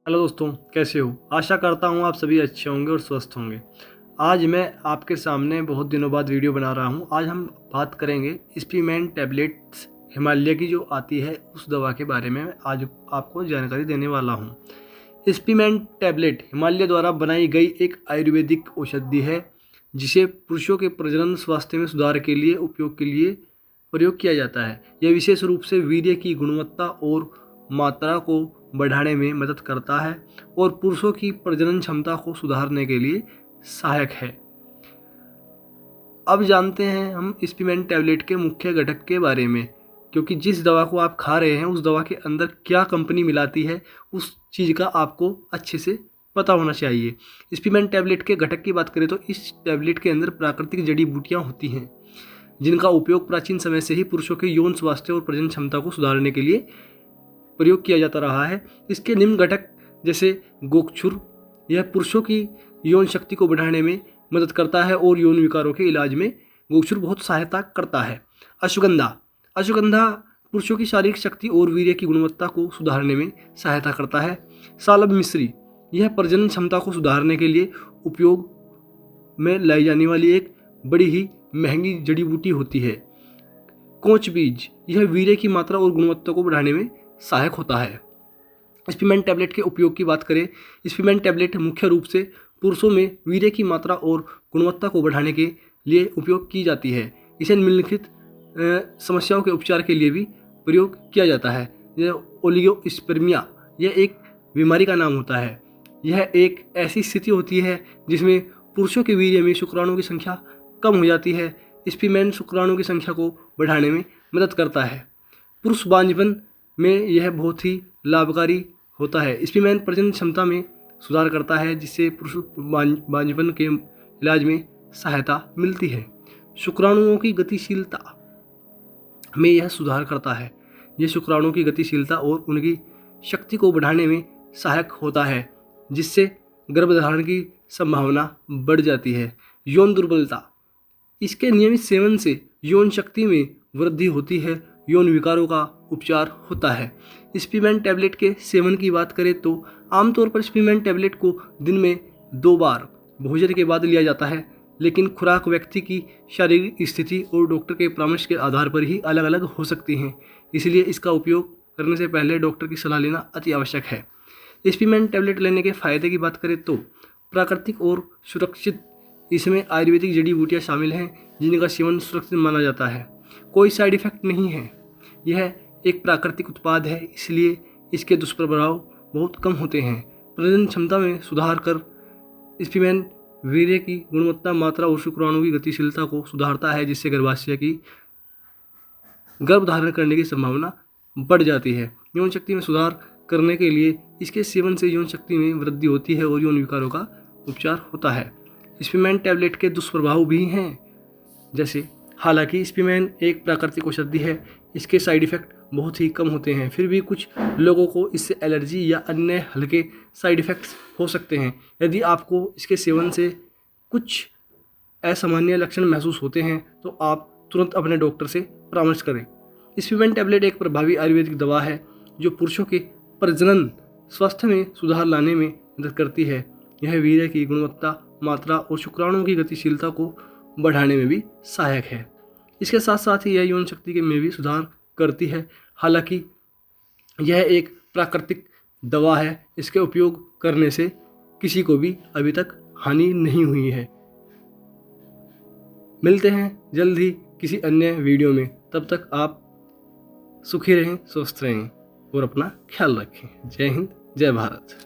Hello दोस्तों, कैसे हो? आशा करता हूँ आप सभी अच्छे होंगे और स्वस्थ होंगे। आज मैं आपके सामने बहुत दिनों बाद वीडियो बना रहा हूँ। आज हम बात करेंगे स्पीमेन टैबलेट्स हिमालय की जो आती है उस दवा के बारे में आज आपको जानकारी देने वाला हूँ। स्पीमेन टैबलेट हिमालय द्वारा बनाई गई एक आयुर्वेदिक औषधि है जिसे पुरुषों के प्रजनन स्वास्थ्य में सुधार के लिए प्रयोग किया जाता है। यह विशेष रूप से वीर्य की गुणवत्ता और मात्रा को बढ़ाने में मदद करता है और पुरुषों की प्रजनन क्षमता को सुधारने के लिए सहायक है। अब जानते हैं हम स्पीमेन टैबलेट के मुख्य घटक के बारे में, क्योंकि जिस दवा को आप खा रहे हैं उस दवा के अंदर क्या कंपनी मिलाती है उस चीज़ का आपको अच्छे से पता होना चाहिए। स्पीमेन टैबलेट के घटक की बात करें तो इस टैबलेट के अंदर प्राकृतिक जड़ी बूटियाँ होती हैं जिनका उपयोग प्राचीन समय से ही पुरुषों के यौन स्वास्थ्य और प्रजनन क्षमता को सुधारने के लिए प्रयोग किया जाता रहा है। इसके निम्न घटक जैसे गोक्षुर, यह पुरुषों की यौन शक्ति को बढ़ाने में मदद करता है और यौन विकारों के इलाज में गोक्षुर बहुत सहायता करता है। अश्वगंधा, अश्वगंधा पुरुषों की शारीरिक शक्ति और वीर्य की गुणवत्ता को सुधारने में सहायता करता है। सालब मिश्री, यह प्रजनन क्षमता को सुधारने के लिए उपयोग में लाई जाने वाली एक बड़ी ही महंगी जड़ी बूटी होती है। कोच बीज, यह वीर्य की मात्रा और गुणवत्ता को बढ़ाने में सहायक होता है। स्पीमेन टैबलेट के उपयोग की बात करें, स्पीमेन टैबलेट मुख्य रूप से पुरुषों में वीर्य की मात्रा और गुणवत्ता को बढ़ाने के लिए उपयोग की जाती है। इसे निम्नलिखित समस्याओं के उपचार के लिए भी प्रयोग किया जाता है। यह ओलिगोस्पर्मिया, यह एक बीमारी का नाम होता है। यह एक ऐसी स्थिति होती है जिसमें पुरुषों के वीर्य में शुक्राणुओं की संख्या कम हो जाती है। स्पीमेन शुक्राणुओं की संख्या को बढ़ाने में मदद करता है। पुरुष बांझपन में यह बहुत ही लाभकारी होता है। स्पीमेन प्रजनन क्षमता में सुधार करता है जिससे पुरुष बांझपन के इलाज में सहायता मिलती है। शुक्राणुओं की गतिशीलता में यह सुधार करता है। यह शुक्राणुओं की गतिशीलता और उनकी शक्ति को बढ़ाने में सहायक होता है जिससे गर्भधारण की संभावना बढ़ जाती है। यौन दुर्बलता, इसके नियमित सेवन से यौन शक्ति में वृद्धि होती है, यौन विकारों का उपचार होता है। स्पीमेन टैबलेट के सेवन की बात करें तो आमतौर पर स्पीमेन टैबलेट को दिन में 2 बार भोजन के बाद लिया जाता है, लेकिन खुराक व्यक्ति की शारीरिक स्थिति और डॉक्टर के परामर्श के आधार पर ही अलग अलग हो सकती हैं, इसलिए इसका उपयोग करने से पहले डॉक्टर की सलाह लेना अति आवश्यक है। स्पीमेन टैबलेट लेने के फायदे की बात करें तो प्राकृतिक और सुरक्षित, इसमें आयुर्वेदिक जड़ी बूटियाँ शामिल हैं जिनका सेवन सुरक्षित माना जाता है। कोई साइड इफेक्ट नहीं है। यह एक प्राकृतिक उत्पाद है, इसलिए इसके दुष्प्रभाव बहुत कम होते हैं। प्रजनन क्षमता में सुधार कर स्पीमेन वीर्य की गुणवत्ता, मात्रा और शुक्राणु की गतिशीलता को सुधारता है जिससे गर्भाशय की गर्भ धारण करने की संभावना बढ़ जाती है। यौन शक्ति में सुधार करने के लिए इसके सेवन से यौन शक्ति में वृद्धि होती है और यौन विकारों का उपचार होता है। स्पीमेन टैबलेट के दुष्प्रभाव भी हैं, जैसे हालांकि स्पीमेन एक प्राकृतिक औषधि है, इसके साइड इफ़ेक्ट बहुत ही कम होते हैं, फिर भी कुछ लोगों को इससे एलर्जी या अन्य हल्के साइड इफ़ेक्ट्स हो सकते हैं। यदि आपको इसके सेवन से कुछ असामान्य लक्षण महसूस होते हैं तो आप तुरंत अपने डॉक्टर से परामर्श करें। स्पीमेन टैबलेट एक प्रभावी आयुर्वेदिक दवा है जो पुरुषों के प्रजनन स्वास्थ्य में सुधार लाने में मदद करती है। यह वीर्य की गुणवत्ता, मात्रा और शुक्राणुओं की गतिशीलता को बढ़ाने में भी सहायक है। इसके साथ साथ ही यह यौन शक्ति में भी सुधार करती है। हालांकि यह एक प्राकृतिक दवा है, इसके उपयोग करने से किसी को भी अभी तक हानि नहीं हुई है। मिलते हैं जल्द ही किसी अन्य वीडियो में, तब तक आप सुखी रहें, स्वस्थ रहें और अपना ख्याल रखें। जय हिंद, जय भारत।